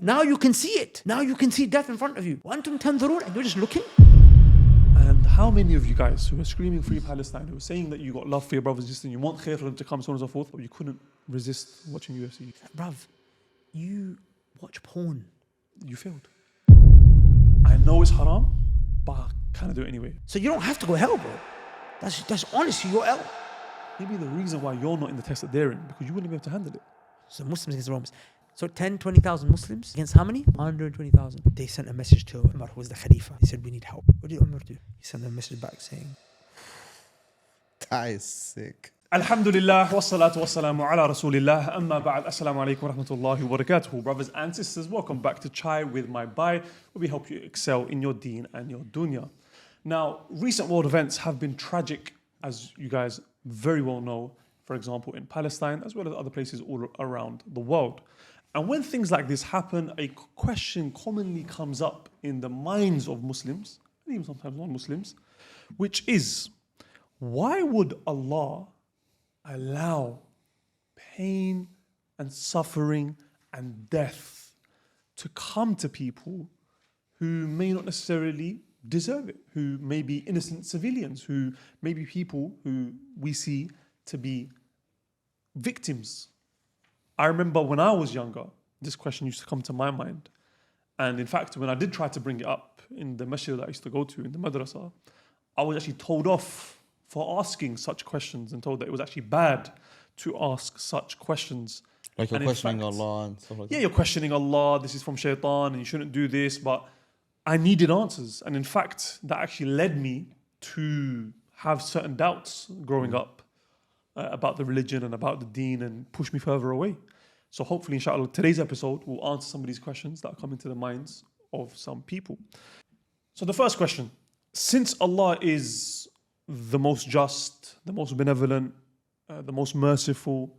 Now you can see it. Now you can see death in front of you. وَأَنْتُمْ تَنْظُرُونَ, and you're just looking. And how many of you guys who were screaming free Palestine, who were saying that you got love for your brothers and sisters, you want khair for them to come, so on and so forth, but you couldn't resist watching UFC? Bruv, you watch porn. You failed. I know it's haram, but I kind of do it anyway. So you don't have to go hell, bro. That's honestly your L. Maybe the reason why you're not in the test that they're in, because you wouldn't be able to handle it. So Muslims against the Romans. So 10, 20,000 Muslims against how many? 120,000. They sent a message to Umar, who was the Khalifa. He said, we need help. What did Umar do? He sent a message back saying, that is sick. Alhamdulillah, wassalatu wassalamu ala rasulillah, amma ba'd, assalamu alaikum wa rahmatullahi wa barakatuhu. Brothers and sisters, welcome back to Chai with my Bhai, where we help you excel in your deen and your dunya. Now, recent world events have been tragic, as you guys very well know, for example, in Palestine, as well as other places all around the world. And when things like this happen, a question commonly comes up in the minds of Muslims, and even sometimes non-Muslims, which is, why would Allah allow pain and suffering and death to come to people who may not necessarily deserve it, who may be innocent civilians, who may be people who we see to be victims? I remember when I was younger, this question used to come to my mind. And in fact, when I did try to bring it up in the masjid that I used to go to, in the madrasa, I was actually told off for asking such questions and told that it was actually bad to ask such questions. Like you're And in questioning fact, Allah and stuff like that. yeah, you're questioning Allah, this is from shaitan and you shouldn't do this, but I needed answers. And in fact, that actually led me to have certain doubts growing up about the religion and about the deen, and push me further away. So hopefully, inshallah, today's episode will answer some of these questions that come into the minds of some people. So the first question, since Allah is the most just, the most benevolent, the most merciful,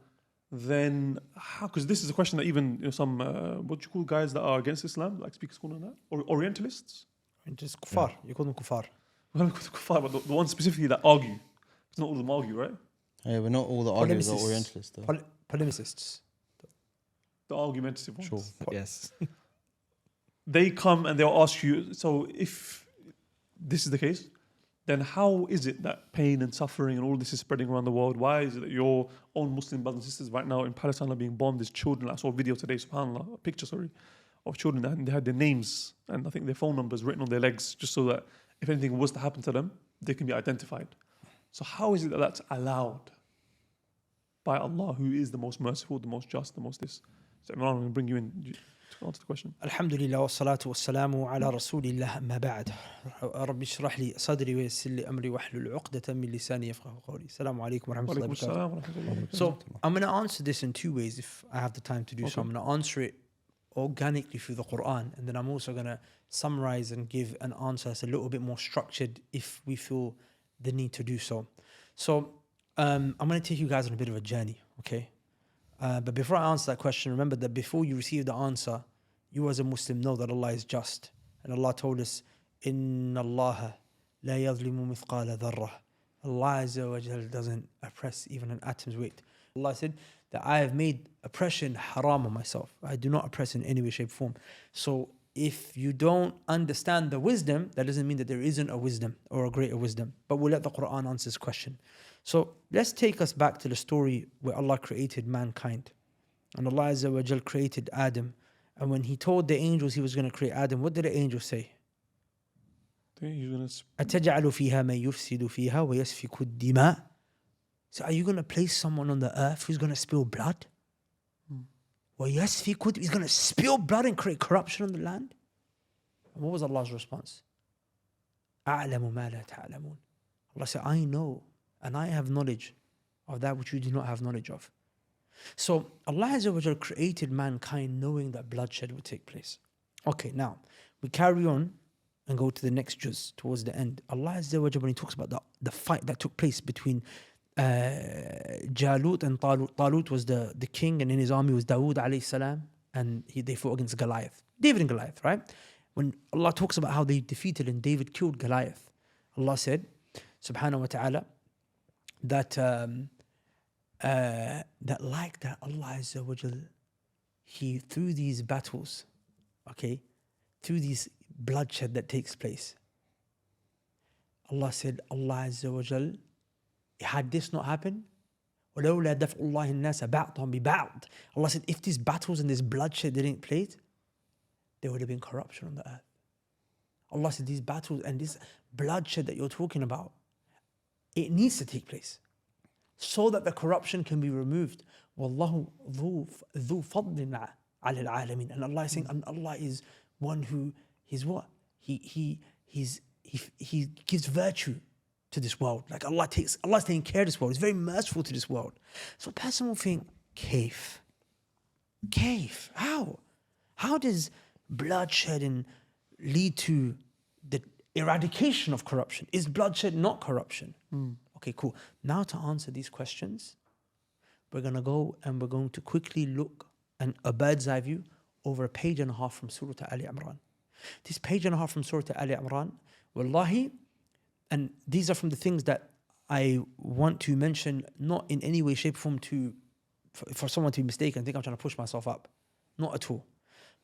then how, because this is a question that even some, what do you call guys that are against Islam, like speak school and that, or Orientalists? just kuffar. You call them kuffar. Well, kuffar, but the ones specifically that argue. It's not all of them argue, right? Yeah, but not all the arguers are Polemicists. Orientalists though. Polemicists. The argumentative ones. Sure, yes. They come and they'll ask you, so if this is the case, then how is it that pain and suffering and all this is spreading around the world? Why is it that your own Muslim brothers and sisters right now in Palestine are being bombed? There's children. I saw a video today, subhanAllah, a picture, of children, and they had their names and I think their phone numbers written on their legs, just so that if anything was to happen to them, they can be identified. So how is it that that's allowed by Allah, who is the most merciful, the most just, the most this? So Imran, I'm going to bring you in to answer the question. Alhamdulillah, wassalatu wassalamu ala rasulillah, amma ba'd. Rabbi shrah li sadri wa yassir li amri wahlul 'uqdatan min lisani yafqahu qawli. Assalamu alaikum wa rahmatullahi wa barakatuh. Wa alaikum assalam wa rahmatullahi wa barakatuh. So I'm going to answer this in two ways if I have the time to do so. I'm going to answer it organically through the Quran, and then I'm also going to summarize and give an answer that's a little bit more structured if we feel the need to do so. So I'm going to take you guys on a bit of a journey, okay? But before I answer that question, remember that before you receive the answer, you as a Muslim know that Allah is just. And Allah told us, إِنَّ اللَّهَ لَا يَظْلِمُ مِثْقَالَ ذَرَّةٍ. Allah Azza wa Jal doesn't oppress even an atom's weight. Allah said that I have made oppression haram on myself. I do not oppress in any way, shape, form. So if you don't understand the wisdom, that doesn't mean that there isn't a wisdom or a greater wisdom. But we'll let the Quran answer this question. So let's take us back to the story where Allah created mankind. And Allah Azza wa Jal created Adam. And when He told the angels He was going to create Adam, what did the angels say? أَتَجْعَلُ فِيهَا مَن يُفْسِدُ فِيهَا وَيَسْفِكُ الدِّمَاءَ. So are you going to place someone on the earth who's going to spill blood? وَيَسْفِكُ, he's going to spill blood and create corruption on the land? And what was Allah's response? أَعْلَمُ مَا لَا تَعْلَمُونَ. Allah said, I know and I have knowledge of that which you do not have knowledge of. So Allah Azza wa Jal created mankind knowing that bloodshed would take place. Okay, now we carry on and go to the next juz towards the end. Allah Azza wa Jal, when He talks about the fight that took place between Jalut and Talut. Talut was the king, and in his army was Dawood alayhi salam, and they fought against Goliath. David and Goliath, right? When Allah talks about how they defeated and David killed Goliath, Allah said, subhanahu wa ta'ala, that like that Allah Azza wa Jal, He, through these battles, okay, through this bloodshed that takes place. Allah said, Allah Azza wa Jal, had this not happened, وَلَوْلَا دَفْعُ اللَّهِ النَّاسَ بَعْضًا بِبَعْضٍ. Allah said, if these battles and this bloodshed didn't place, there would have been corruption on the earth. Allah said, these battles and this bloodshed that you're talking about, it needs to take place so that the corruption can be removed. وَاللَّهُ ذُو فَضْلٍ عَلَى الْعَالَمِينَ. And Allah is saying, and Allah is one who, He's what? He gives virtue to this world. Like Allah's taking care of this world. He's very merciful to this world. So a person will think, Kaif? How does bloodshed lead to the eradication of corruption? Is bloodshed not corruption? Okay, cool. Now to answer these questions, we're going to go and we're going to quickly look and a bird's eye view over a page and a half from Surah Ali Imran. This page and a half from Surah Ali Imran, wallahi, and these are from the things that I want to mention, not in any way, shape, or form for someone to be mistaken, think I'm trying to push myself up. Not at all.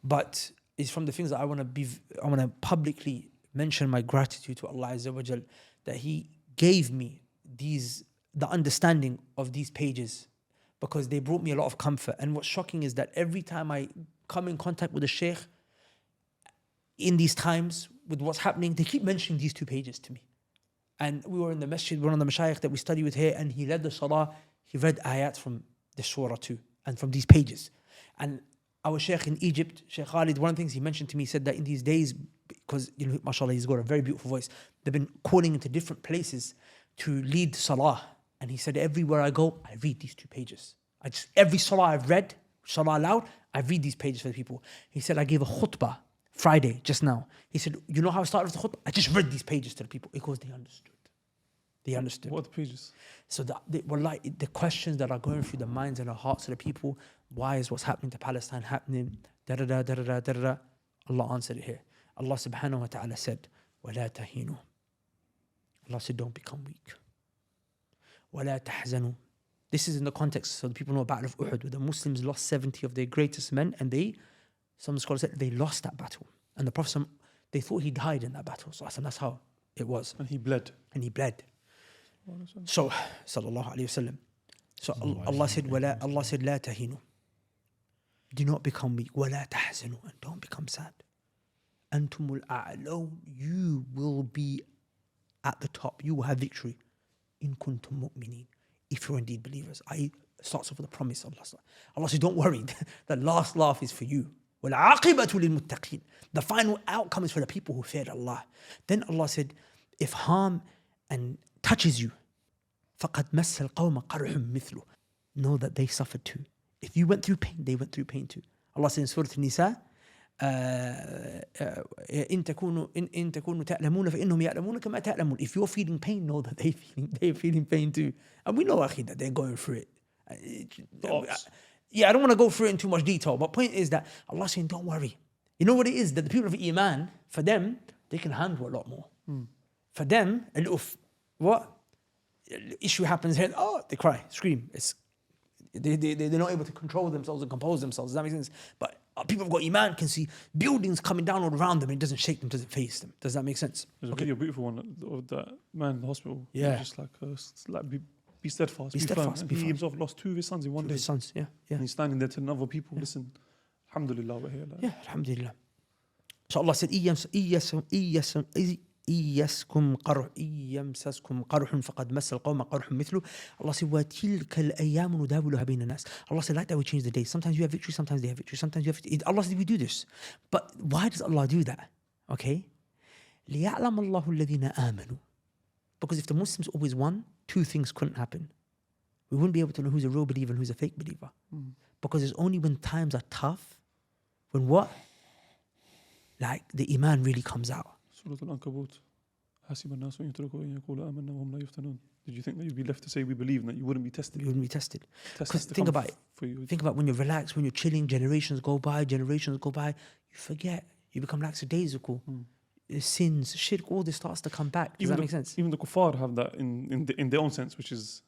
But it's from the things that I want to publicly mention my gratitude to Allah Azza wa Jal that He gave me the understanding of these pages, because they brought me a lot of comfort. And what's shocking is that every time I come in contact with a sheikh in these times with what's happening, they keep mentioning these two pages to me. And we were in the masjid, one of the mashayikh that we study with here, and he led the salah, he read ayat from the surah too, and from these pages. And our sheikh in Egypt, Sheikh Khalid, one of the things he mentioned to me, said that in these days, because, mashallah, he's got a very beautiful voice, they've been calling into different places to lead salah. And he said, everywhere I go, I read these two pages. Every salah I've read, salah aloud, I read these pages for the people. He said, I gave a khutbah Friday, just now. He said, you know how I started with the khutbah? I just read these pages to the people because they understood. They understood. What are the pages? So the questions that are going through the minds and the hearts of the people, why is what's happening to Palestine happening? Allah answered it here. Allah subhanahu wa ta'ala said, وَلَا تَهِينُوا. Allah said, don't become weak. وَلَا تَحْزَنُوا. This is in the context, so the people know about Battle of Uhud, where the Muslims lost 70 of their greatest men, and some scholars said they lost that battle. And the Prophet, they thought he died in that battle. So that's how it was. And he bled. So, sallallahu alayhi wasallam. So Allah said, "Wala." Allah said, "La tahinu." Do not become weak. وَلَا تَحْزَنُوا. And don't become sad. أَنْتُمُ الْأَعْلَوْنَ. You will be at the top. You will have victory. إِن كُنْتُم مُؤْمِنِينَ. If you're indeed believers. Starts off with a promise. Allah said, don't worry. The last laugh is for you. وَالْعَاقِبَةُ لِلْمُتَّقِينَ. The final outcome is for the people who feared Allah. Then Allah said, if harm and touches you, فَقَدْ مَسَّ الْقَوْمَ قَرْحٌ مِثْلُ. Know that they suffered too. If you went through pain, they went through pain too. Allah said in Surah An-Nisa, إن تكونوا تألمون فإنهم يألمون كما تألمون. If you're feeling pain, know that they're feeling pain too. And we know, akhi, that they're going through it. I don't want to go through it in too much detail, but point is that Allah is saying, don't worry. You know what it is? That the people of Iman, for them, they can handle a lot more. For them, a little, issue happens here, they cry, scream. They're not able to control themselves and compose themselves. Does that make sense? But people who've got Iman can see buildings coming down all around them and it doesn't shake them, doesn't face them. Does that make sense? There's a video, beautiful one of that man in the hospital. Yeah. Just like be steadfast, be steadfast, firm. be He firm. himself lost 2 of his sons in one day. His sons, yeah. And he's standing there telling other people, listen, alhamdulillah, we're here. Yeah, alhamdulillah. So Allah said, يمسسكم قرح فقد مس القوم قرح مثله. Allah said, وَتِلْكَ الْأَيَّامُ نُدَاوِلُهَا بَيْنَ النَّاسِ. Allah said, like that we change the day. Sometimes you have victory, sometimes they have victory, sometimes you have victory. Allah said, we do this. But why does Allah do that? Okay? لِيَعْلَمَ اللَّهُ الَّذِينَ آمَنُوا. Because if the Muslims always won, 2 things couldn't happen. We wouldn't be able to know who's a real believer and who's a fake believer. Because it's only when times are tough, when like the Iman really comes out. Surah Al-Ankabut. Did you think that you'd be left to say we believe and that you wouldn't be tested? You wouldn't be tested. Because think about it. Think about when you're relaxed, when you're chilling, generations go by, you forget. You become lackadaisical. Sins, shirk, all this starts to come back. Does that make sense? Even the kuffar have that in their own sense, which is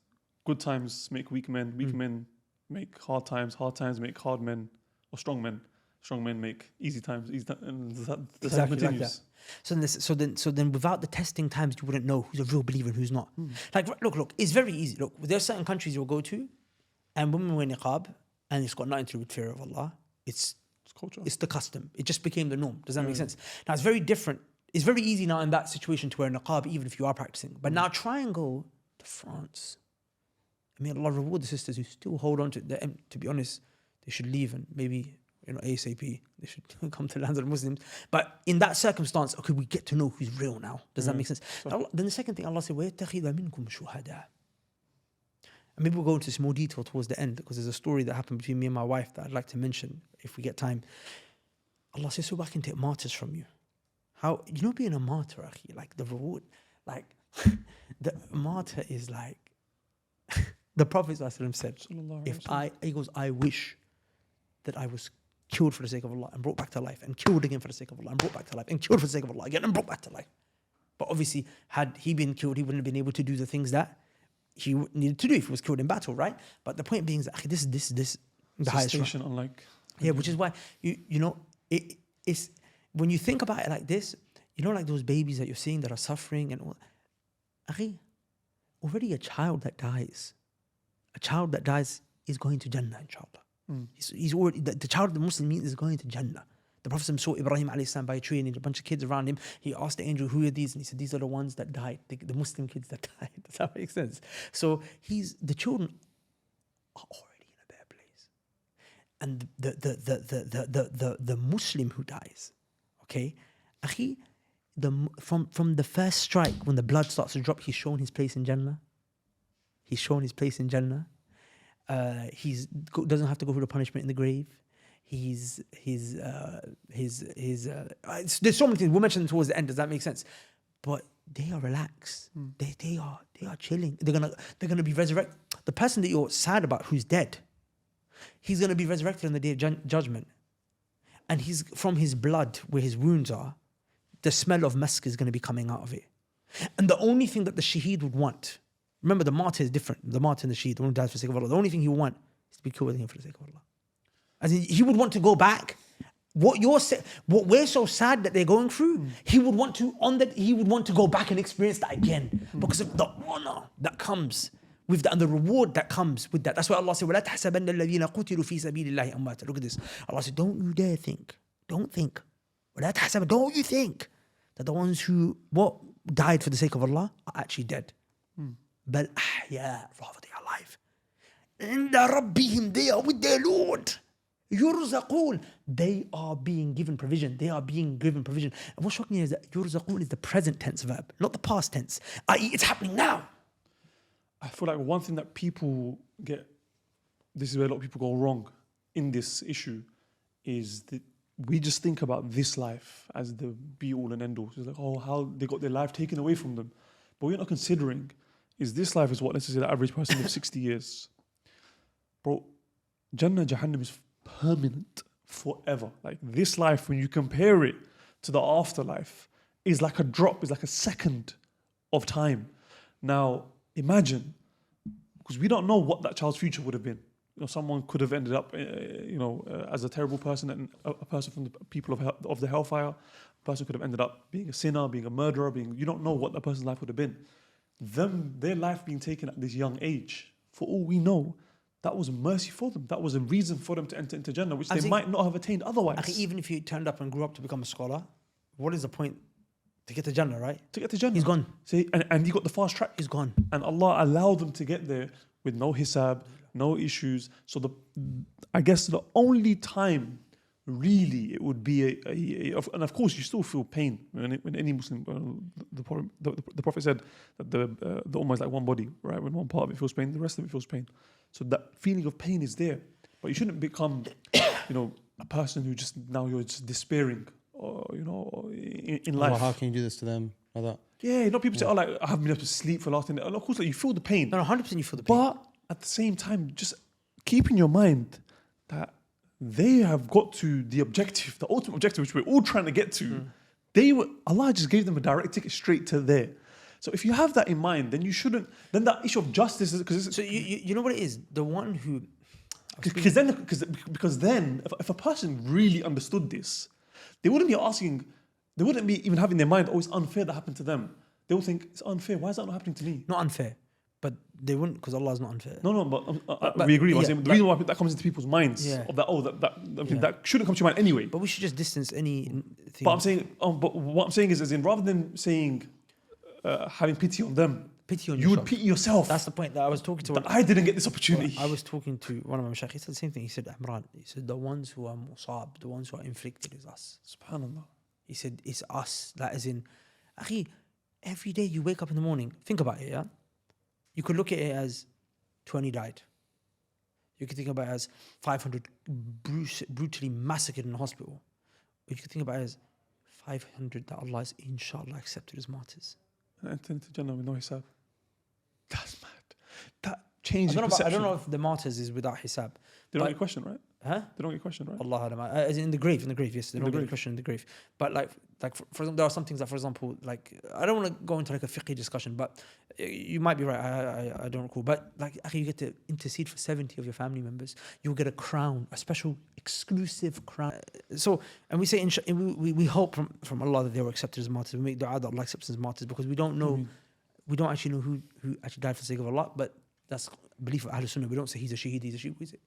good times make weak men, weak men make hard times make hard men or strong strong men make easy times, and the cycle Exactly like continues. that. So then, without the testing times, you wouldn't know who's a real believer and who's not. Like, look, it's very easy. Look, there are certain countries you'll go to, and women wear niqab, and it's got nothing to do with fear of Allah. It's Culture. It's the custom. It just became the norm. Does that make sense? Now it's very different. It's very easy now in that situation to wear niqab, even if you are practicing. But now try and go to France. I mean, Allah reward the sisters who still hold on to it. To be honest, they should leave and maybe, ASAP. They should come to the land of the Muslims. But in that circumstance, okay, we get to know who's real now. Does that make sense? Then the second thing Allah said, وَيَتَّخِذَ مِنْكُمْ شُهَدَاءَ. And maybe we'll go into this more detail towards the end, because there's a story that happened between me and my wife that I'd like to mention if we get time. Allah says, so I can take martyrs from you. How, being a martyr, akhi, like the reward, like the martyr is like, the Prophet ﷺ said, he goes, I wish that I was killed for the sake of Allah and brought back to life, and killed again for the sake of Allah and brought back to life, and killed for the sake of Allah again and brought back to life. But obviously, had he been killed, he wouldn't have been able to do the things that he needed to do if he was killed in battle, right? But the point being is that this the highest rank. Unlike Which is why it's when you think about it like this, like those babies that you're seeing that are suffering and all. Already a child that dies is going to Jannah, inshallah. He's already the child of the Muslim is going to Jannah. The Prophet saw Ibrahim alayhi salam by a tree and a bunch of kids around him. He asked the angel, who are these? And he said, these are the ones that died, the Muslim kids that died. Does that make sense? So the children are already in a better place. And the Muslim who dies, okay, akhi, from the first strike, when the blood starts to drop, he's shown his place in Jannah. He's shown his place in Jannah. Doesn't have to go through the punishment in the grave. There's so many things we'll mention towards the end. Does that make sense? But they are relaxed. They are chilling. They're gonna be resurrected. The person that you're sad about who's dead, he's gonna be resurrected on the day of judgment, and he's from his blood where his wounds are. The smell of musk is gonna be coming out of it, and the only thing that the shaheed would want. Remember, the martyr is different. The martyr and the shaheed, the one who dies for the sake of Allah. The only thing he would want is to be killed again for the sake of Allah. As in, he would want to go back. What we're so sad that they're going through, he would want to go back and experience that again, because of the honor that comes with that and the reward that comes with that. That's why Allah said, وَلَا تَحْسَبَنَّ الَّذِينَ قُتِلُوا فِي سَبِيلِ اللَّهِ أَمْوَاتًا. Look at this. Allah said, don't you dare think. Don't think. وَلَا تَحْسَبَنَّ. Don't you think that the ones who died for the sake of Allah are actually dead. بَلْ أَحْيَاء. Rather, they are alive. عِنْدَ رَبِّهِمْ. They are with their Lord. يُرْزَقُونَ. They are being given provision. They are being given provision. And what's shocking is that يُرْزَقُونَ is the present tense verb, not the past tense. I.e., it's happening now. I feel like one thing that people get, this is where a lot of people go wrong in this issue, is that we just think about this life as the be-all and end-all. So it's like, how they got their life taken away from them. But we're not considering is this life is what, let's say, the average person lives 60 years. Bro, Jannah, Jahannam is permanent forever. Like this life, when you compare it to the afterlife, is like a drop, is like a second of time. Now, imagine, because we don't know what that child's future would have been. Someone could have ended up, as a terrible person, and a person from the people of the hellfire. A person could have ended up being a sinner, being a murderer, you don't know what that person's life would have been. Their life being taken at this young age, for all we know, that was mercy for them. That was a reason for them to enter into Jannah, which they might not have attained otherwise. Even if you turned up and grew up to become a scholar, what is the point? To get to Jannah, right? To get to Jannah. He's gone. See, and he got the fast track. He's gone. And Allah allowed them to get there with no hisab, no issues. So I guess the only time really it would be and of course you still feel pain when any Muslim, the Prophet said that the Ummah is like one body, right? When one part of it feels pain, the rest of it feels pain. So that feeling of pain is there. But you shouldn't become, a person who you're just despairing, or, in life. Well, how can you do this to them like that? Yeah, people say, I haven't been able to sleep for the last 10 days. Of course, you feel the pain. No, 100% you feel the pain. But at the same time, just keep in your mind that they have got to the objective, the ultimate objective, which we're all trying to get to. Allah just gave them a direct ticket straight to there. So if you have that in mind, then you shouldn't. Then that issue of justice is because. So you know what it is. The one who, Because then, if a person really understood this, they wouldn't be asking, they wouldn't be even having in their mind, oh, it's unfair that happened to them. They would think, it's unfair. Why is that not happening to me? Not unfair, but they wouldn't, because Allah is not unfair. No, but we agree. yeah, the reason why that comes into people's minds, Yeah. of that, that shouldn't come to your mind anyway. But we should just distance anything. But what I'm saying is in rather than saying, having pity on them, Pity on you yourself. would pity yourself. That's the point that I was talking to. That I didn't get this opportunity. I was talking to one of my mashayikh. He said the same thing. He said, Imran, he said, the ones who are musab, the ones who are inflicted is us. Subhanallah. He said, it's us. That is in, akhi, every day you wake up in the morning, think about it, yeah? You could look at it as 20 died. You could think about it as 500 brutally massacred in the hospital. Or you could think about it as 500 that Allah has inshallah accepted as martyrs. And enter into Jannah with no hisab. That's mad. That changes I perception. don't know if the martyrs is without hisab. They don't get questioned, right? Huh? They don't get questioned, right? Allah Alam. As in the grave, yes. They don't get grave. a question in the grave. But like for example, there are some things that, for example, like, I don't want to go into like a fiqh discussion, but you might be right. I don't recall. But like, you get to intercede for 70 of your family members. You'll get a crown, a special exclusive crown. So, and we say, we hope from Allah that they were accepted as martyrs. We make dua that Allah accepts as martyrs, because we don't know, we don't actually know who actually died for the sake of Allah. But that's belief of Ahlul Sunnah. We don't say he's a shaheed, he's a shaheed. We say,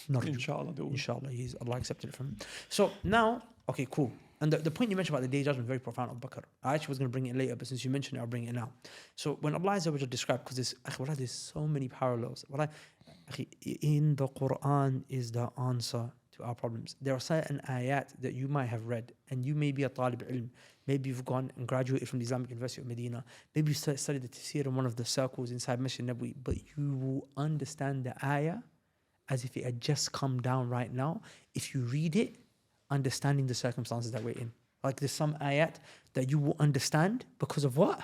not Inshallah, they will. Inshallah, Allah accepted it from him. So now, okay, cool. And the point you mentioned about the day of judgment, very profound, Abu Bakr. I actually was going to bring it later, but since you mentioned it, I'll bring it now. So when Allah Azza wa Jalla described, because there's so many parallels. In the Quran is the answer to our problems. There are certain ayat that you might have read, and you may be a talib ilm. Maybe you've gone and graduated from the Islamic University of Medina. Maybe you studied the tafsir in one of the circles inside Masjid Nabawi, but you will understand the ayah as if it had just come down right now. If you read it, understanding the circumstances that we're in. Like, there's some ayat that you will understand because of what?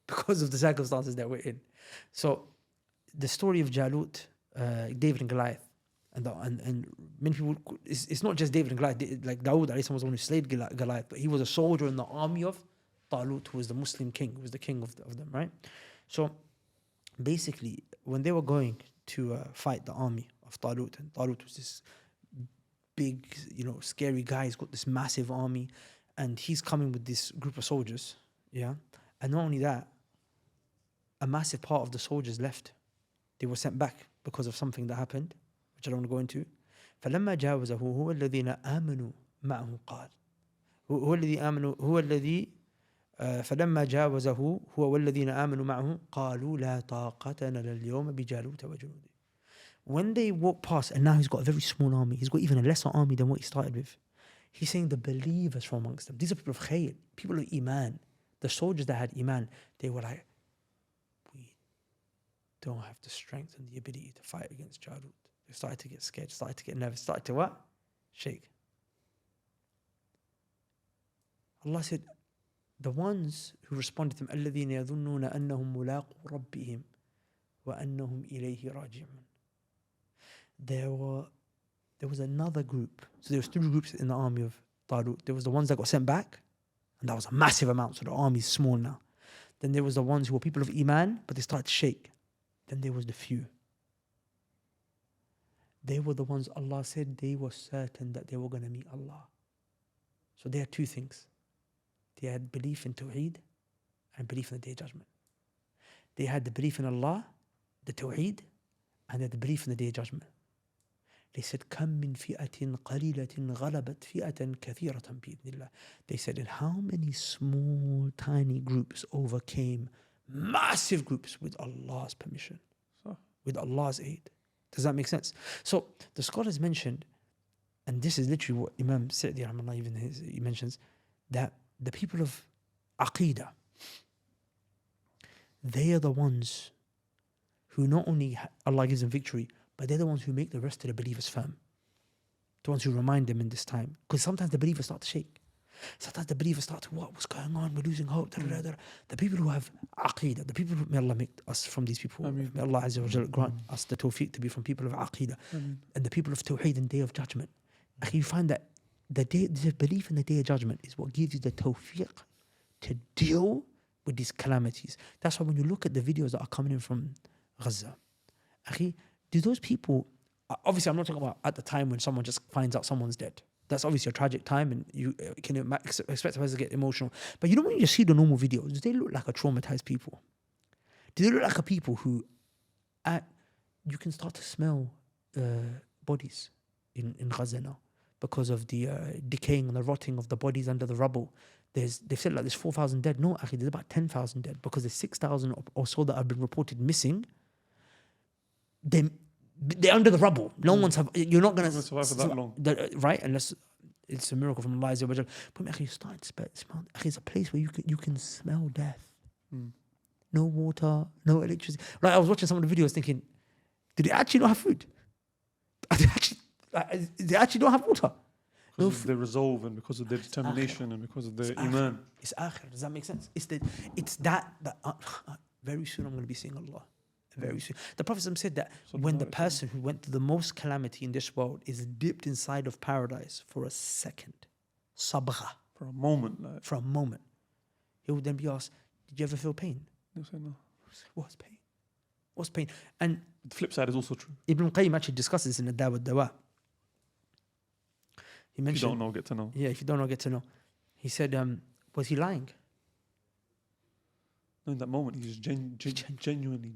Because of the circumstances that we're in. So the story of Jalut, David and Goliath, and many people, it's not just David and Goliath. Like Dawood was the one who slayed Goliath, but he was a soldier in the army of Talut, who was the Muslim king, who was the king of them, right? So basically, when they were going to fight the army of Talut, and Talut was this big, scary guy. He's got this massive army, and he's coming with this group of soldiers, yeah? And not only that, a massive part of the soldiers left. They were sent back because of something that happened, which I don't want to go into. فلما جاوزه هو الذين آمنوا معه قال هو الذي آمنوا هو الذي فلما جاوزه هو والذين آمنوا معه قالوا لا طاقتنا لليوم بجالوت وجنوده. When they walk past, and now he's got a very small army, he's got even a lesser army than what he started with. He's saying the believers from amongst them, these are people of khayr, people of iman. The soldiers that had iman, they were like, we don't have the strength and the ability to fight against Jalut. They started to get scared, started to get nervous, started to what? Shake. Allah said, the ones who responded to him, الَّذِينَ يَظُنُّونَ أَنَّهُمْ مُلَاقُوا رَبِّهِمْ وَأَنَّهُمْ إِلَيْهِ رَاجِعُونَ. There was another group. So there was 3 groups in the army of Talut. There was the ones that got sent back, and that was a massive amount, so the army is small now. Then there was the ones who were people of Iman, but they started to shake. Then there was the few. They were the ones Allah said they were certain that they were going to meet Allah. So they had 2 things. They had belief in Tawheed and belief in the Day of Judgment. They had the belief in Allah, the Tawheed, and they had the belief in the Day of Judgment. They said, كَم مِّن فِئَةٍ قَلِيلَةٍ غَلَبَتْ فِئَةً كَثِيرَةً بِإِذْنِ اللَّهِ. They said, and how many small, tiny groups overcame massive groups with Allah's permission, with Allah's aid. Does that make sense? So the scholars mentioned, and this is literally what Imam Sa'di even he mentions, that the people of Aqeedah, they are the ones who not only Allah gives them victory, but they're the ones who make the rest of the believers firm. The ones who remind them in this time. Because sometimes the believers start to shake. Sometimes the believers start to, what's going on? We're losing hope. The people who have aqeedah, the people who, may Allah make us from these people. Ameen. May Allah Azza wa Jalla grant us the tawfiq to be from people of aqeedah. And the people of tawheed and Day of Judgment. You find that the belief in the Day of Judgment is what gives you the tawfiq to deal with these calamities. That's why when you look at the videos that are coming in from Gaza, do those people obviously, I'm not talking about at the time when someone just finds out someone's dead. That's obviously a tragic time, and you can expect us to get emotional. But you know, when you just see the normal videos, do they look like a traumatized people? Do they look like a people who, you can start to smell bodies in Gaza now because of the decaying and the rotting of the bodies under the rubble. They've said like there's 4,000 dead. No, actually, there's about 10,000 dead because there's 6,000 or so that have been reported missing. They're under the rubble. No one's you're not going to survive for that long, right? Unless it's a miracle from Allah. But you start to smell. It's a place where you can smell death. No water, no electricity. Like I was watching some of the videos, thinking, did they actually not have food? They actually don't have water. Because of their resolve and because of their determination and because of their iman. It's akhir. Does that make sense? It's that very soon I'm going to be seeing Allah. Very soon. The Prophet said that when the person who went through the most calamity in this world is dipped inside of paradise for a second, sabgha. For a moment. For a moment. He would then be asked, did you ever feel pain? They'll say no. What's pain? What's pain? And the flip side is also true. Ibn Qayyim actually discusses this in the Dawa Dawa. He mentioned, if you don't know, get to know. Yeah, if you don't know, get to know. He said, was he lying? No, in that moment, he was genuinely.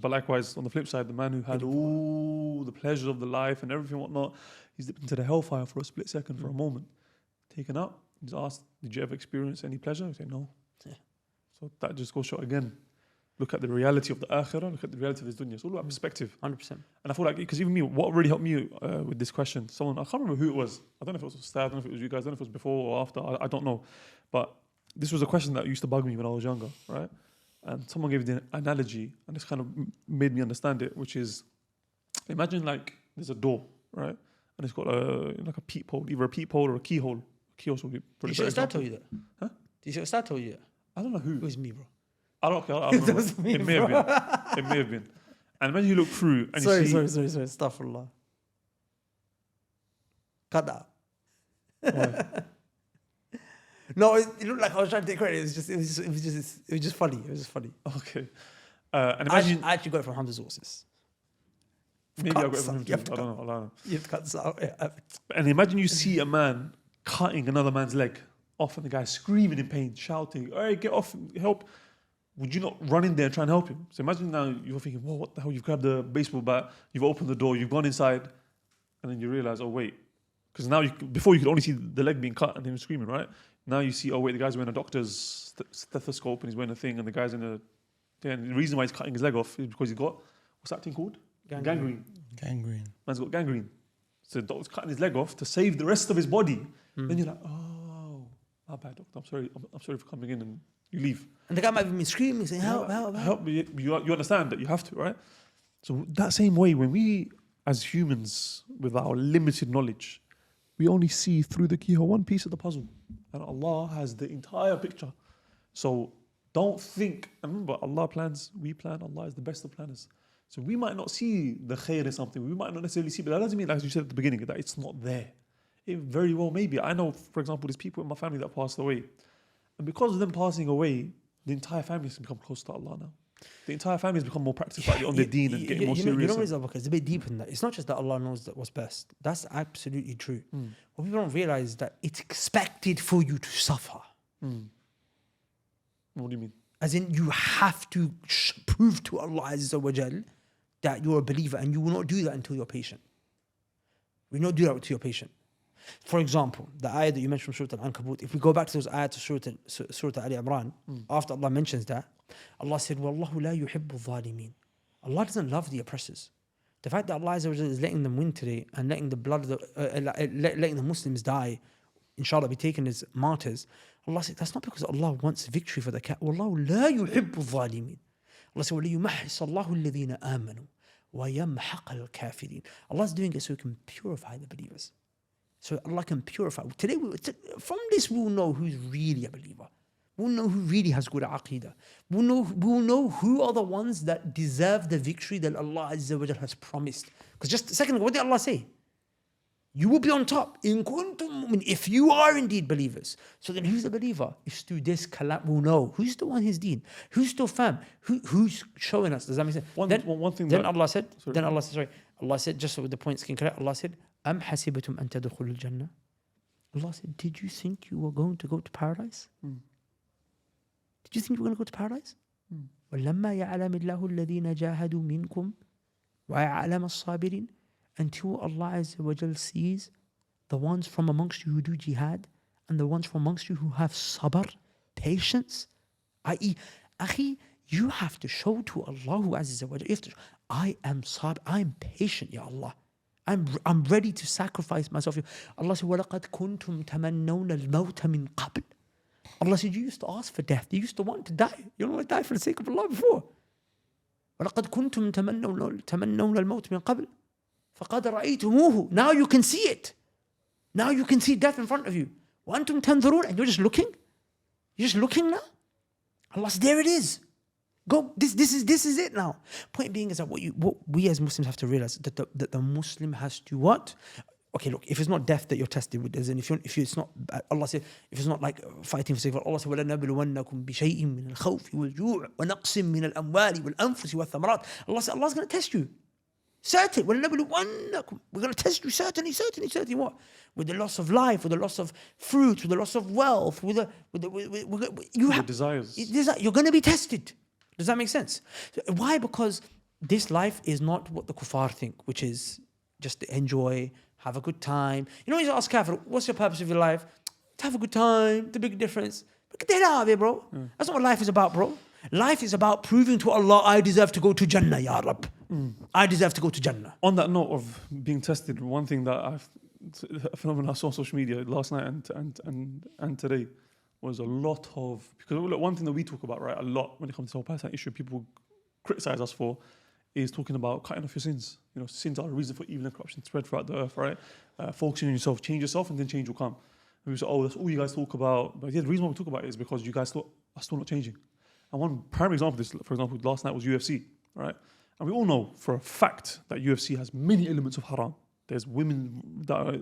But likewise, on the flip side, the man who had all the pleasures of the life and everything and whatnot, he's dipped into the hellfire for a split second, for a moment. Taken up, he's asked, did you ever experience any pleasure? He said, no. Yeah. So that just goes short again. Look at the reality of the akhirah, look at the reality of this dunya. It's all about perspective. 100%. And I feel like, because even me, what really helped me with this question, I can't remember who it was. I don't know if it was Ustad, I don't know if it was you guys, I don't know if it was before or after, I don't know. But this was a question that used to bug me when I was younger, right? And someone gave the analogy, and this kind of made me understand it, which is, imagine like there's a door, right? And it's got like a peephole, either a peephole or a keyhole. Kiosk would be pretty. Did you start told you that? Huh? Did you start told you that? I don't know who. It was me, bro. I don't remember. It may have been. It may have been. And when you look through and sorry, you see... Sorry. Astaghfirullah. Cut that. Why? No, it looked like I was trying to take credit. It was just funny. It was just funny. Okay. And imagine... I actually got it from Hamza's sources. Maybe I got it from him too. I don't know. You have to cut this out. Yeah. And imagine you see a man cutting another man's leg off and the guy's screaming in pain, shouting, hey, get off, help. Would you not run in there and try and help him? So imagine now you're thinking, well, what the hell? You've grabbed the baseball bat, you've opened the door, you've gone inside, and then you realize, oh, wait. Because now, before you could only see the leg being cut and him screaming, right? Now you see, oh, wait, the guy's wearing a doctor's stethoscope and he's wearing a thing and the guy's in a... Yeah, and the reason why he's cutting his leg off is because he's got, what's that thing called? Gangrene. Man's got gangrene. So the doctor's cutting his leg off to save the rest of his body. Then you're like, oh, my bad, doctor. I'm sorry for coming in, and you leave. And the guy might have been screaming, saying, help. Help me. You understand that you have to, right? So that same way, when we, as humans, with our limited knowledge, we only see through the keyhole one piece of the puzzle. And Allah has the entire picture. So don't think, and remember, Allah plans, we plan, Allah is the best of planners. So we might not see the khair in something, we might not necessarily see, but that doesn't mean, like you said at the beginning, that it's not there. It very well may be. I know, for example, there's people in my family that passed away. And because of them passing away, the entire family has become close to Allah now. The entire family has become more practical on their deen and getting more serious. You know what is that? It's a bit deeper than that. It's not just that Allah knows that what's best. That's absolutely true. What people don't realize is that it's expected for you to suffer. What do you mean? As in, you have to prove to Allah Azza wa Jal that you're a believer, and you will not do that until you're patient. We will not do that until you're patient. For example, the ayah that you mentioned from Surah Al-Ankabut, if we go back to those ayahs to Surah Ali Imran, after Allah mentions that, Allah said, وَاللَّهُ لَا يُحِبُّ الظَّالِمِينَ. Allah doesn't love the oppressors. The fact that Allah is letting them win today and letting the blood of letting the Muslims die, inshallah, be taken as martyrs, Allah said, that's not because Allah wants victory for the cat. وَاللَّهُ لَا يُحِبُّ الظَّالِمِينَ. Allah said, وَلِيُمَحِّصَ اللَّهُ الَّذِينَ آمَنُوا وَيَمْحَقَ الْكَافِرِينَ. Allah's doing it so He can purify the believers. So Allah can purify. Today, from this, we'll know who's really a believer. We'll know who really has good aqeedah. We'll know who are the ones that deserve the victory that Allah Azza wa Jal has promised. Because just a second ago, what did Allah say? You will be on top. In kuntum mu'min, if you are indeed believers. So then who's the believer? It's through this kalam we'll know who's still on his deen, who's still firm, who's showing us. Does that make sense? One thing then that, Allah said, sorry. then Allah said, sorry, Allah said, just so the points can correct, Allah said, أَمْ حَسِبَتُمْ أَن تَدْخُلُوا الْجَنَّةِ. Allah said, did you think you were going to go to paradise? Did you think you were going to go to paradise? وَلَمَّا يَعْلَمِ اللَّهُ الَّذِينَ جَاهَدُوا مِنْكُمْ وَيَعْلَمَ الصَّابِرِينَ. Until Allah Azza wa Jal sees the ones from amongst you who do jihad and the ones from amongst you who have sabr, patience. I.e., akhi, you have to show to Allah Azza wa Jal, you have to, I am sabr, I am patient, Ya Allah. I'm ready to sacrifice myself. Allah said, وَلَقَدْ كُنْتُمْ تَمَنَّوْنَ الْمَوْتَ مِنْ قَبْلِ. Allah said, you used to ask for death. You used to want to die. You don't want to die for the sake of Allah before. وَلَقَدْ كُنْتُمْ تَمَنَّوْنَ الْمَوْتَ مِنْ قَبْلِ فَقَدْ رَأَيْتُمُوهُ. Now you can see it. Now you can see death in front of you. وَأَنْتُمْ تَنْظُرُونَ. And you're just looking. You're just looking now. Allah said, there it is. Go. This is it now. Point being is that what we as Muslims have to realize that the Muslim has to what? Okay, look, if it's not death that you're tested with, as in if it's not, Allah said, if it's not like fighting for sake of Allah said, وَلَنَبْلُوَنَّكُمْ بِشَيْءٍ مِّنَ الْخَوْفِ وَالْجُوعِ وَنَقْصٍ مِّنَ الْأَمْوَالِ وَالْأَنفُسِ وَالثَّمَرَاتِ. Allah said, Allah's going to test you. Certain. وَلَنَبْلُوَنَّكُمْ. We're going to test you, certainly what? With the loss of life, with the loss of fruit, with the loss of wealth, with you have desires. You're going to be tested. Does that make sense? Why? Because this life is not what the kuffar think, which is just to enjoy, have a good time. You know, you ask kafir, what's your purpose of your life? To have a good time, the big difference. But get the hell out of here, bro. That's not what life is about, bro. Life is about proving to Allah, I deserve to go to Jannah, Ya Rab. I deserve to go to Jannah. On that note of being tested, one thing that a phenomenon I saw on social media last night and today was a lot of, because one thing that we talk about, right, a lot when it comes to the whole Palestine issue, people criticize us for, is talking about cutting off your sins. You know, sins are a reason for evil and corruption to spread throughout the earth, right? Focusing on yourself, change yourself, and then change will come. And we say, oh, that's all you guys talk about. But yeah, the reason why we talk about it is because you guys are still not changing. And one primary example of this, for example, last night was UFC, right? And we all know for a fact that UFC has many elements of haram. There's women that are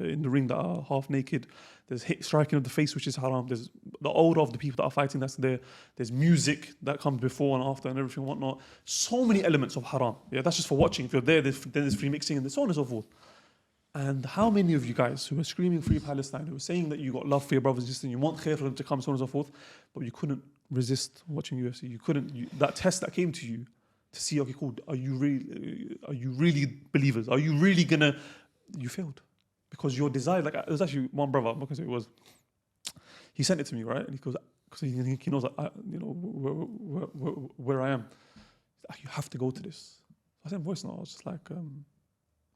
in the ring that are half naked. There's striking of the face, which is haram. There's the odor of the people that are fighting that's there. There's music that comes before and after and everything and whatnot. So many elements of haram. Yeah, that's just for watching. If you're there, then there's free mixing and so on and so forth. And how many of you guys who were screaming free Palestine, who were saying that you got love for your brothers and sisters and you want khair for them to come, so on and so forth, but you couldn't resist watching UFC. You couldn't, that test that came to you, to see, okay, cool, are you really believers? Are you really gonna, you failed. Because your desire, like, there's actually one brother, because it was, he sent it to me, right? And he goes, because he knows that, where I am. Like, you have to go to this. I sent a voice note, I was just like,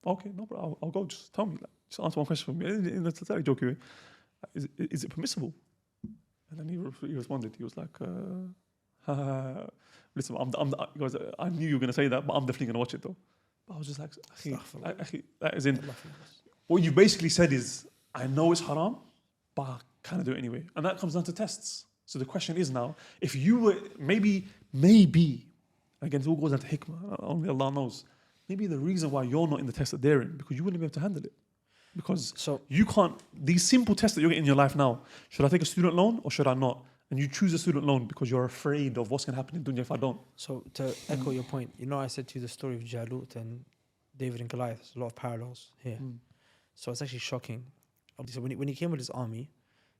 okay, no, but I'll go, just tell me, like, just answer one question for me. In a totally joking way. Is it permissible? And then he responded, he was like, listen, he goes, I knew you were going to say that, but I'm definitely going to watch it though. But I was just like, that is in. What you basically said is, I know it's haram, but I kind of do it anyway. And that comes down to tests. So the question is now, if you were, maybe, again, it all goes down to hikmah, only Allah knows. Maybe the reason why you're not in the test that they're in, because you wouldn't be able to handle it. Because you can't, these simple tests that you're getting in your life now, should I take a student loan or should I not? And you choose a student loan because you're afraid of what's going to happen in dunya if I don't. So to echo your point, you know, I said to you the story of Jalut and David and Goliath. There's a lot of parallels here. So it's actually shocking. So when he came with his army,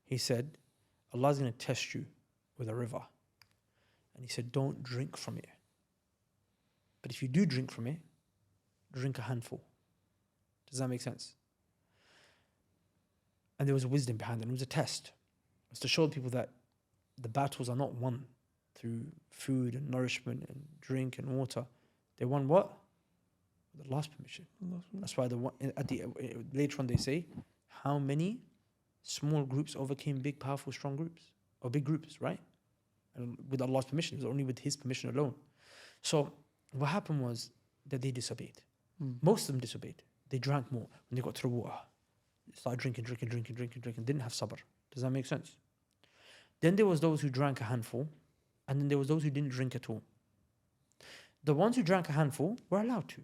he said, Allah's going to test you with a river. And he said, don't drink from it. But if you do drink from it, drink a handful. Does that make sense? And there was a wisdom behind it. It was a test. It was to show people that the battles are not won through food and nourishment and drink and water. They won what? With Allah's permission. That's why later on they say, how many small groups overcame big, powerful, strong groups? Or big groups, right? And with Allah's permission. It was only with His permission alone. So what happened was that they disobeyed. Most of them disobeyed. They drank more. When they got to the water, they started drinking, didn't have sabr. Does that make sense? Then there was those who drank a handful, and then there was those who didn't drink at all. The ones who drank a handful were allowed to.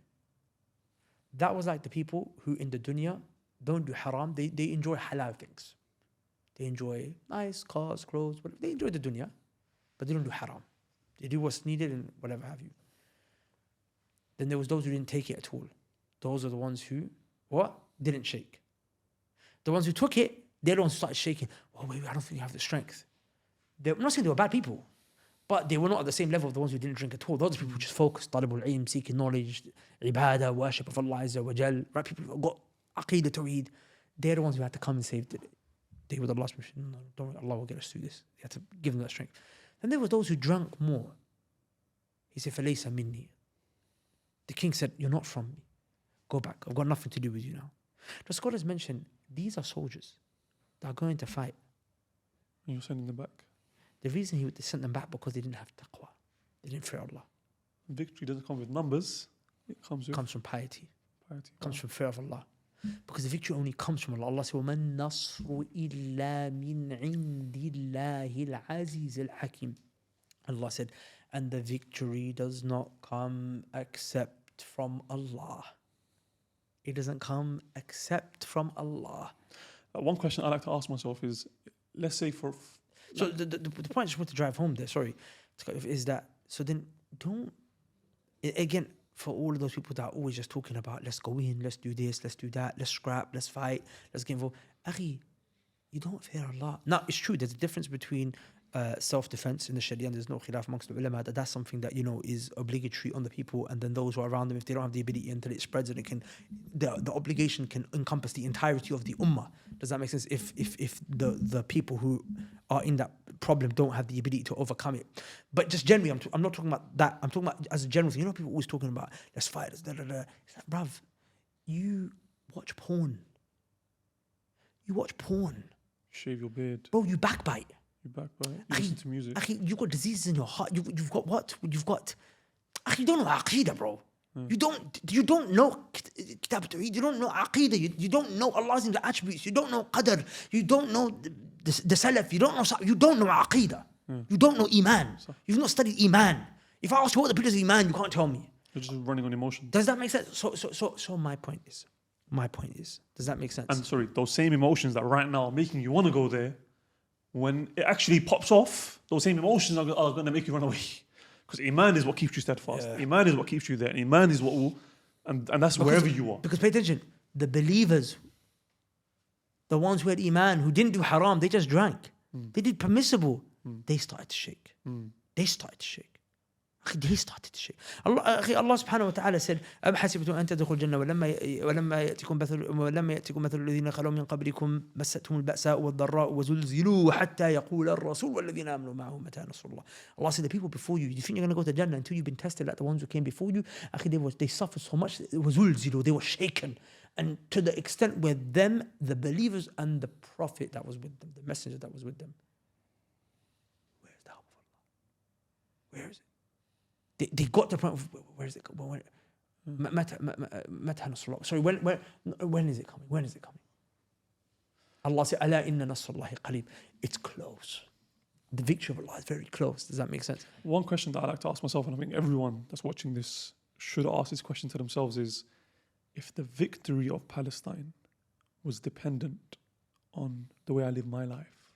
That was like the people who in the dunya don't do haram, they enjoy halal things. They enjoy nice cars, clothes, they enjoy the dunya, but they don't do haram. They do what's needed and whatever have you. Then there was those who didn't take it at all. those are the ones who, what? Didn't shake. The ones who took it, they're the ones who started shaking. Oh, wait, I don't think you have the strength. I'm not saying they were bad people, but they were not at the same level of the ones who didn't drink at all. Those people who just focused, talibul ilm, seeking knowledge, ibadah, worship of Allah Azza wa Jal, right? People who got aqeedah, tawheed. They're the ones who had to come and save the day with Allah's permission. No, don't worry, Allah will get us through this. They had to give them that strength. Then there was those who drank more. He said, فَلَيْسَ مِنِّي. The king said, you're not from me. Go back. I've got nothing to do with you now. The scholars mentioned, these are soldiers that are going to fight. And you're sending them back. The reason he sent them back because they didn't have taqwa. They didn't fear Allah. Victory doesn't come with numbers. It comes with Comes from piety. piety. Comes from fear of Allah. Because the victory only comes from Allah. Allah says, وَمَن نَصْرُ إِلَّا مِنْ عِنْدِ اللَّهِ الْعَزِيزِ الْحَكِيمِ. Allah said, and the victory does not come except from Allah. It doesn't come except from Allah. One question I like to ask myself is, let's say for... So the point I just want to drive home there, sorry, is that, so then don't, again, for all of those people that are always just talking about, let's go in, let's do this, let's do that, let's scrap, let's fight, let's get involved. Akhi, you don't fear Allah. Now, it's true, there's a difference between self-defense in the Sharia, and there's no khilaf amongst the ulama that that's something that, you know, is obligatory on the people, and then those who are around them, if they don't have the ability until it spreads, and it can, the obligation can encompass the entirety of the ummah. Does that make sense? If the people who are in that problem don't have the ability to overcome it. But just generally, I'm not talking about that. I'm talking about as a general thing. You know, people always talking about, let's fight, let's da da da. It's like, bruv, you watch porn. You watch porn. Shave your beard. Bro, you backbite. You backbite. You listen to music. Akhi, you've got diseases in your heart. You've got what? You've got... Akhi, you don't know Aqeedah, bro. You don't know Kitab Tawheed. You don't know Aqeedah. You don't know Allah's attributes. You don't know Qadr. You don't know the Salaf. You don't know Aqeedah. You don't know Iman. You've not studied Iman. If I ask you what the pillars of Iman, you can't tell me. You're just running on emotion. Does that make sense? So my point is, does that make sense? And sorry, those same emotions that right now are making you want to go there, when it actually pops off, those same emotions are going to make you run away. Because Iman is what keeps you steadfast. Yeah. Iman is what keeps you there. And Iman is what will, and that's wherever you are. Because pay attention, the believers, the ones who had Iman, who didn't do haram, they just drank. They did permissible. They started to shake. They started to shake. They started to shake. Allah subhanahu wa ta'ala said, أَمْ حَسِبْتُمْ أَن تَدْخُلُوا الْجَنَّةَ ولما يأتكم مثل الذين خلوا من قبلكم مستهم البأساء والضراء وزلزلوا حتى يقول الرسول والذين آمنوا معه متى نصر الله. Allah said, the people before you, you think you're going to go to Jannah until you've been tested like the ones who came before you? They suffered so much. وزلزلوا, they were shaken. And to the extent where them, the believers and the prophet that was with them, the messenger that was with them, where's the help of Allah? Where is it? They got to the point of, where is it? Sorry, when is it coming? When is it coming? Allah said, أَلَا إِنَّ نَصْرَ اللَّهِ قَرِيبٌ. It's close. The victory of Allah is very close. Does that make sense? One question that I like to ask myself, and I think everyone that's watching this should ask this question to themselves, is if the victory of Palestine was dependent on the way I live my life,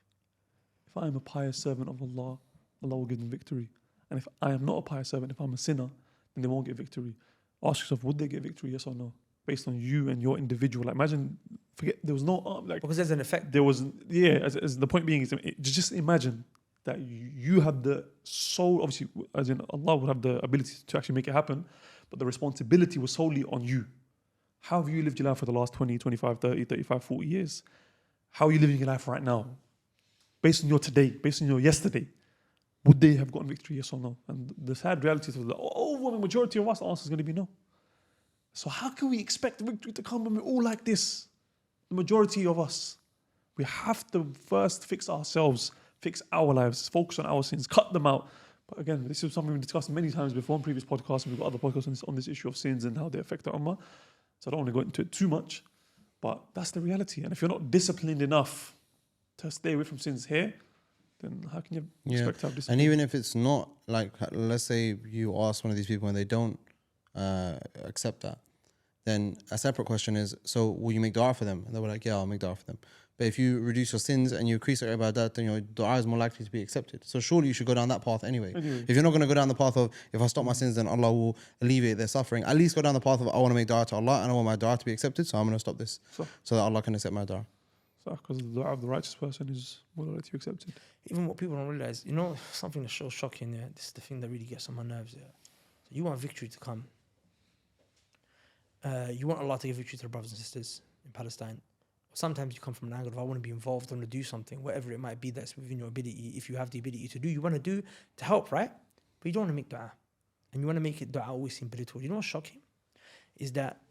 if I am a pious servant of Allah, Allah will give them victory. And if I am not a pious servant, if I'm a sinner, then they won't get victory. Ask yourself, would they get victory, yes or no? Based on you and your individual. Like imagine, forget, there was no... because there's an effect. There was, as the point being is, just imagine that you have the soul, obviously, as in Allah would have the ability to actually make it happen, but the responsibility was solely on you. How have you lived your life for the last 20, 25, 30, 35, 40 years? How are you living your life right now? Based on your today, based on your yesterday. Would they have gotten victory, yes or no? And the sad reality is that the overwhelming majority of us, the answer is going to be no. So how can we expect victory to come when we're all like this? The majority of us. We have to first fix ourselves, fix our lives, focus on our sins, cut them out. But again, this is something we've discussed many times before in previous podcasts, and we've got other podcasts on this issue of sins and how they affect our ummah. So I don't want to go into it too much, but that's the reality. And if you're not disciplined enough to stay away from sins here, then how can you expect to have discipline? And even if it's not, like, let's say you ask one of these people and they don't accept that, then a separate question is, so will you make dua for them? And they were like, yeah, I'll make dua for them. But if you reduce your sins and you increase your ibadat, then your dua is more likely to be accepted. So surely you should go down that path anyway. If you're not going to go down the path of, if I stop my sins, then Allah will alleviate their suffering, at least go down the path of, I want to make dua to Allah and I want my dua to be accepted, so I'm going to stop this so that Allah can accept my dua. Because the dua of the righteous person is more likely to be accepted. Even what people don't realize, you know, something that's so shocking. Yeah, this is the thing that really gets on my nerves. Yeah, so you want victory to come. You want Allah to give victory to the brothers and sisters in Palestine. Sometimes you come from an angle of I want to be involved, I want to do something, whatever it might be that's within your ability. If you have the ability to do, you want to do to help, right? But you don't want to make dua, and you want to make it dua always seem belittled. You know what's shocking is that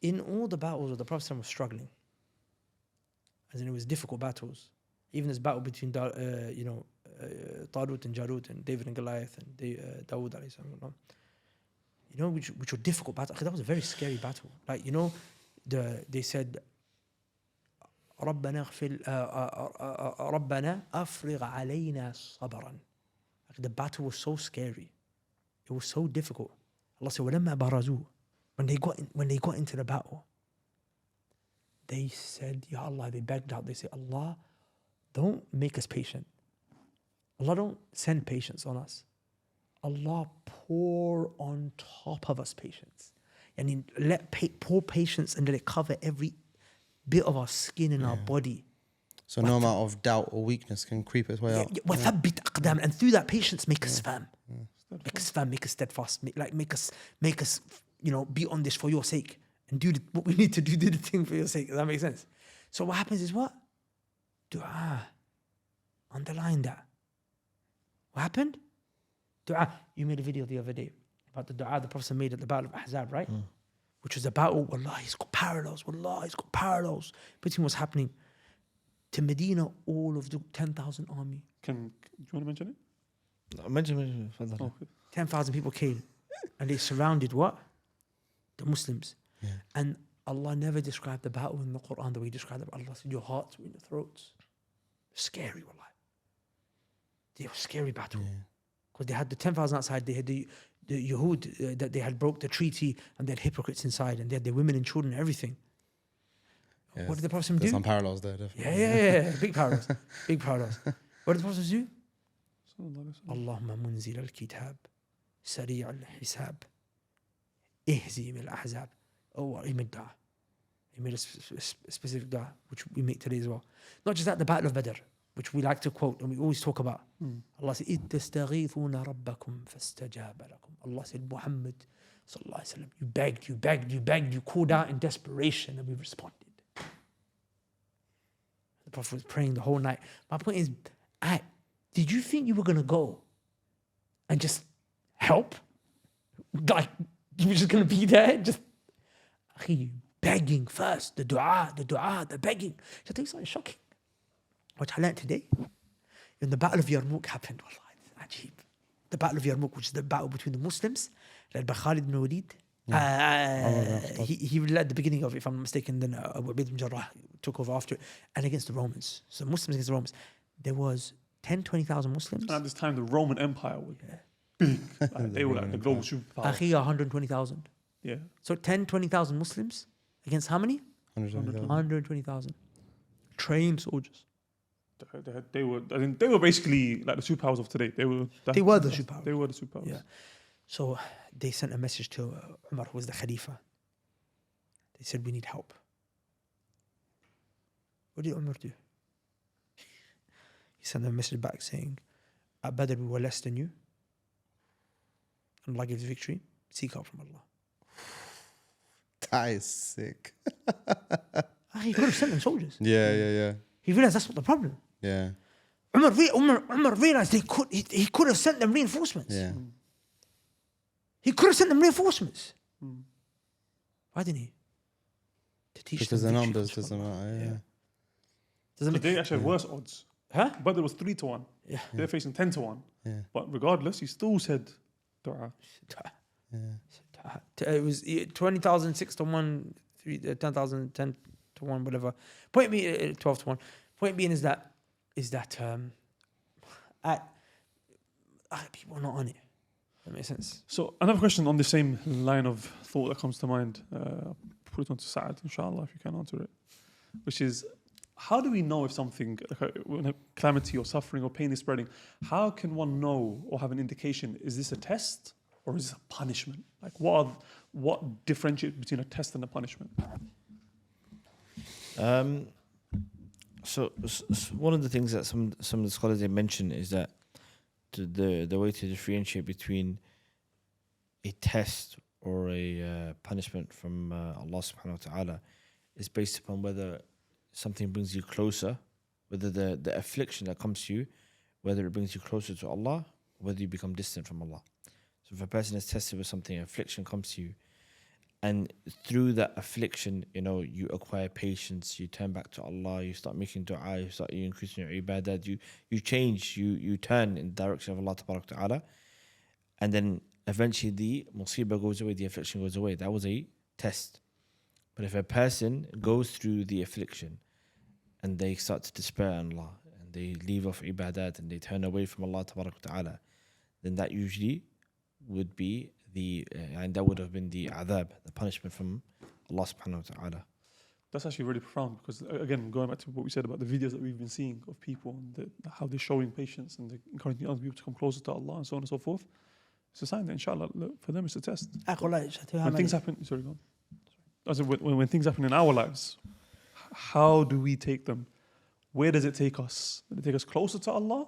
in all the battles where the Prophet was struggling, as in it was difficult battles, even this battle between Talut and Jalut and David and Goliath and Dawood alayhi salam, you know, which were difficult battles. That was a very scary battle. Like, you know, they said, ربنا أفرغ علينا صبرا. Like the battle was so scary. It was so difficult. Allah said, ولما برزوا. When they got into the battle, they said, Ya Allah, they begged out. They said, Allah, don't make us patient. Allah, don't send patience on us. Allah, pour on top of us patience. And let pour patience and let it cover every bit of our skin and our body. So no amount of doubt or weakness can creep its way out. وَثَبِّتْ أَقْدَامًا. And through that patience, make us firm. Make us firm, make us steadfast. Make us, you know, be on this for your sake. And do what we need to do the thing for your sake. Does that make sense? So what happens is what? Dua. Underline that. What happened? Dua. You made a video the other day about the dua the Prophet made at the Battle of Ahzab, right? Which was a battle, wallah, it's got parallels between what's happening to Medina, all of the 10,000 army. Do you want to mention it? Mention. 10,000 people came and they surrounded what? The Muslims. Yeah. And Allah never described the battle in the Quran the way He described it. Allah said, your hearts were in your throats. Scary, wallah. They were scary battle. Because they had the 10,000 outside, they had the Yahud that they had broke the treaty, and they had hypocrites inside, and they had their women and children and everything. Yeah, What did the Prophet do? There's some parallels there, definitely. Yeah. Big parallels. What did the Prophet do? Allahumma munzil al-kitab, sari' al-hisab, ihzim al-ahzab. Oh, he made dua. He made a specific dua, which we make today as well. Not just that, the Battle of Badr, which we like to quote and we always talk about. Allah said, إِذْ تَسْتَغِيثُونَ رَبَّكُمْ فَاسْتَجَابَ لَكُمْ. Allah said, Muhammad sallallahu alaihi wasallam, you begged, you called out in desperation, and we responded. The Prophet was praying the whole night. My point is, did you think you were going to go and just help? Like, you were just going to be there? Just begging first, the dua, the begging. So I think something shocking. What I learned today, when the Battle of Yarmouk happened, wallah, it's ajib. The Battle of Yarmouk, which is the battle between the Muslims, led by Khalid ibn Walid. He led the beginning of it, if I'm not mistaken, then Abu Ubayd ibn Jarrah took over after it, and against the Romans. So Muslims against the Romans. There was 20,000 Muslims. And at this time, the Roman Empire was big. Like, they were like the global superpower. 120,000. Yeah. So 20,000 Muslims against how many? 120,000. 120,000. Trained soldiers. They were basically like the superpowers of today. They were the superpowers. They were the superpowers. Yeah. So they sent a message to Umar, who was the Khalifa. They said, we need help. What did Umar do? He sent them a message back saying, at Badr we were less than you. And Allah gives victory. Seek help from Allah. That is sick. He could have sent them soldiers. Yeah. He realized that's not the problem. Yeah. Umar realized he could have sent them reinforcements. Yeah. He could have sent them reinforcements. Why didn't he? To teach Because the them numbers victory. doesn't matter. Doesn't So they actually had worse odds. Huh? But there was 3-1. Yeah. They're facing 10-1. Yeah. But regardless, he still said dua. It was 20,000, 6-1, 10,000, 10-1, whatever. Point being, 12-1. Point being is that people are not on it. That makes sense. So another question on the same line of thought that comes to mind. Put it on to Saad, inshallah, if you can answer it. which is, how do we know if something, when a calamity or suffering or pain is spreading, how can one know or have an indication, is this a test or is this a punishment? Like what differentiates between a test and a punishment? So one of the things that some of the scholars they mention is that the way to differentiate between a test or a punishment from Allah subhanahu wa ta'ala is based upon whether something brings you closer, whether the affliction that comes to you, whether it brings you closer to Allah, or whether you become distant from Allah. So if a person is tested with something, affliction comes to you, and through that affliction, you acquire patience, you turn back to Allah, you start making dua, you increase your ibadat, you change, you turn in the direction of Allah tabarak ta'ala, and then eventually the musibah goes away, the affliction goes away. That was a test. But if a person goes through the affliction and they start to despair on Allah, and they leave off ibadat, and they turn away from Allah tabarak ta'ala, then that usually would be and that would have been the adhab, the punishment from Allah subhanahu wa ta'ala. That's actually really profound, because again, going back to what we said about the videos that we've been seeing of people and how they're showing patience and they're encouraging other people to come closer to Allah and so on and so forth, it's a sign that inshallah, for them it's a test. When things happen, sorry, go on. As in, when things happen in our lives, how do we take them? Where does it take us? Does it take us closer to Allah,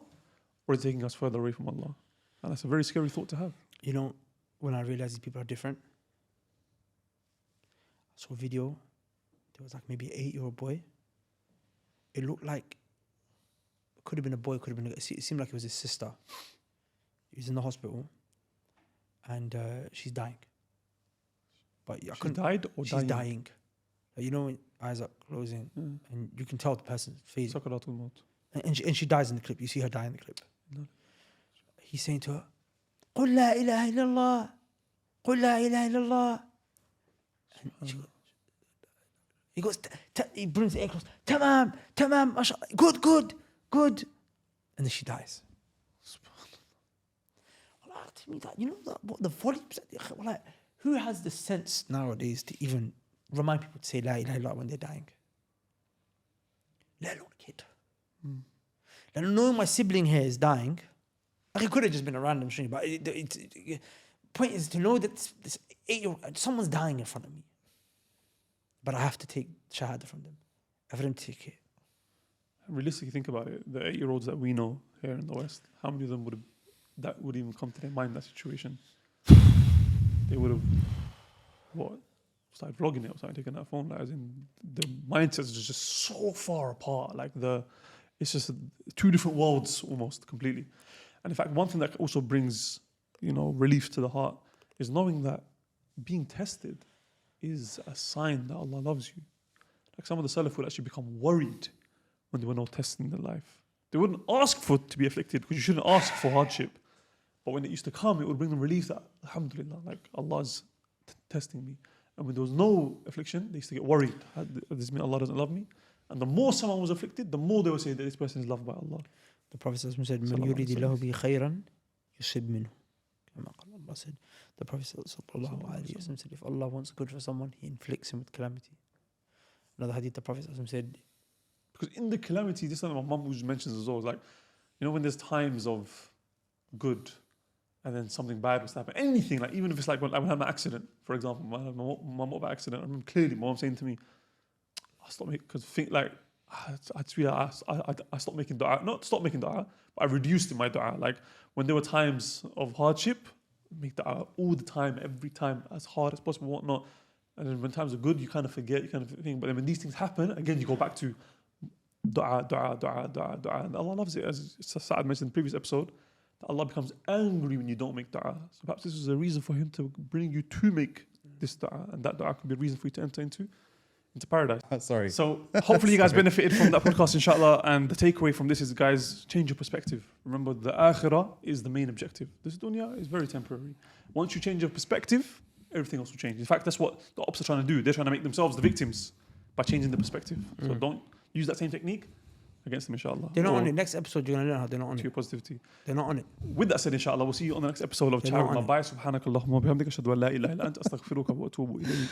or is it taking us further away from Allah? And that's a very scary thought to have. When I realized these people are different, I saw a video. There was like maybe an 8-year-old boy. It looked like it could have been a boy, could have been. It seemed like it was his sister. He was in the hospital, and she's dying. But she died or she's dying. Like, when eyes are closing, and you can tell the person's face. And she dies in the clip. You see her die in the clip. He's saying to her, قل لا إله إلا الله قل لا إله إلا الله. He goes, he brings the air close, tamam, good. And then she dies. To me, what the volumes, who has the sense nowadays to even remind people to say la ilaha illallah when they're dying? Let alone a kid. Let alone knowing my sibling here is dying. It could have just been a random string, but the point is to know that this 8-year-old, someone's dying in front of me. But I have to take shahada from them. I have to take it. Realistically, think about it. The 8-year-olds that we know here in the West, how many of them would even come to their mind, that situation? They would have, started vlogging it or started taking that phone. Like, as in, the mindsets are just so far apart. Like it's just two different worlds almost completely. And in fact, one thing that also brings, relief to the heart is knowing that being tested is a sign that Allah loves you. Like some of the Salaf would actually become worried when there were no tests in their life. They wouldn't ask to be afflicted, because you shouldn't ask for hardship. But when it used to come, it would bring them relief that, alhamdulillah, like Allah's testing me. And when there was no affliction, they used to get worried. Does this mean Allah doesn't love me? And the more someone was afflicted, the more they would say that this person is loved by Allah. The Prophet said, "Man yurid Allahu bi khayran yusib minhu." Allah said, the Prophet sallallahu alaihi wasallam said, if Allah wants good for someone, He inflicts him with calamity. Another hadith, the Prophet said, because in the calamity, this is something my mum always mentions as well. It's like, when there's times of good, and then something bad was to happen, anything, like even if it's like when I had my accident, for example, my motorbike accident, I remember clearly my mum saying to me, I stopped making, because I stopped making dua, not stopped making dua, but I reduced in my dua. Like when there were times of hardship, make dua all the time, every time, as hard as possible, whatnot. And then when times are good, you kind of forget, you kind of think, but then when these things happen, again, you go back to dua. And Allah loves it, as Sa'ad mentioned in the previous episode, that Allah becomes angry when you don't make dua. So perhaps this is a reason for Him to bring you to make this dua, and that dua could be a reason for you to enter into paradise. Sorry. So hopefully you guys benefited from that podcast, inshallah. And the takeaway from this is, guys, change your perspective. Remember, the akhirah is the main objective. This dunya is very temporary. Once you change your perspective, everything else will change. In fact, that's what the ops are trying to do. They're trying to make themselves the victims by changing the perspective. So don't use that same technique against them, inshallah. They're not on it. Next episode, you're going to learn how they're not on to your it. positivity. They're not on it. With that said, inshallah, we'll see you on the next episode of Chai with my Bhai. Subhanakallahumma wa bihamdika ashhadu an la ilaha illa anta astaghfiruka wa atubu ilayk.